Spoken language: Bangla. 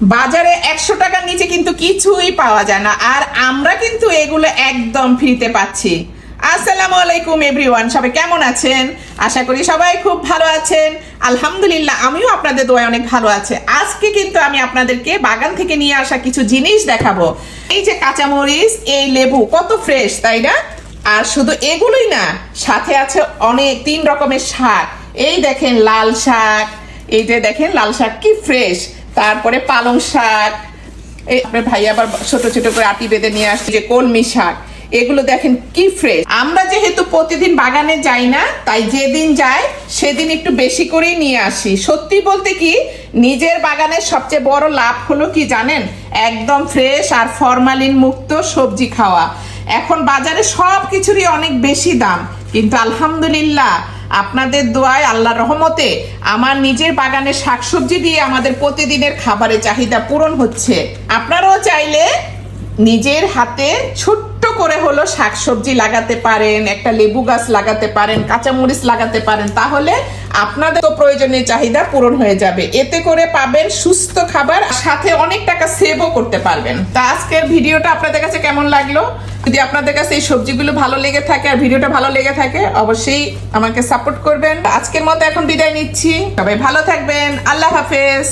বাজারে 100 টাকার নিচে কিন্তু কিছুই পাওয়া যায় না, আর আমরা কিন্তু এগুলো একদম ফ্রিতে পাচ্ছি। আসসালামু আলাইকুম এভরিওয়ান, সবাই কেমন আছেন? আশা করি সবাই খুব ভালো আছেন। আলহামদুলিল্লাহ, আমিও আপনাদের দোয়ায় অনেক ভালো আছে। আজকে কিন্তু আমি আপনাদেরকে বাগান থেকে নিয়ে আসা কিছু জিনিস দেখাবো। এই যে কাঁচামরিচ, এই লেবু, কত ফ্রেশ তাই না? আর শুধু এগুলোই না, সাথে আছে অনেক 3 রকমের শাক। এই দেখেন লাল শাক, এই যে দেখেন লাল শাক কি ফ্রেশ। তারপরে পালং শাক, এই আপনার ভাই আবার ছোট ছোট করে আটি বেঁধে নিয়ে আসছে যে কলমি শাক, এগুলো দেখেন কি ফ্রেশ। আমরা যেহেতু প্রতিদিন বাগানে যাই না, তাই যেদিন যাই সেদিন একটু বেশি করেই নিয়ে আসি। সত্যি বলতে কি, নিজের বাগানের সবচেয়ে বড় লাভ হলো কি জানেন? একদম ফ্রেশ আর ফরমালিন মুক্ত সবজি খাওয়া। এখন বাজারে সব কিছুরই অনেক বেশি দাম, কিন্তু আলহামদুলিল্লাহ আপনাদের দোয়ায়, আল্লাহর রহমতে আমার নিজের বাগানের শাকসবজি দিয়ে আমাদের প্রতিদিনের খাবারের চাহিদা পূরণ হচ্ছে। আপনারাও চাইলে নিজের হাতে ছোট্ট করে হলো শাকসবজি লাগাতে পারেন, একটা লেবু গাছ লাগাতে পারেন, কাঁচামরিচ লাগাতে পারেন, তাহলে আপনাদের তো প্রয়োজনীয় চাহিদা পূরণ হয়ে যাবে। এতে করে পাবেন সুস্থ খাবার, সাথে অনেক টাকা সেভও করতে পারবেন। তা আজকের ভিডিওটা আপনাদের কাছে কেমন লাগলো? যদি আপনাদের কাছে এই সবজিগুলো ভালো লেগে থাকে আর ভিডিওটা ভালো লেগে থাকে, অবশ্যই আমাকে সাপোর্ট করবেন। আজকের মতো এখন বিদায় নিচ্ছি, সবাই ভালো থাকবেন। আল্লাহ হাফেজ।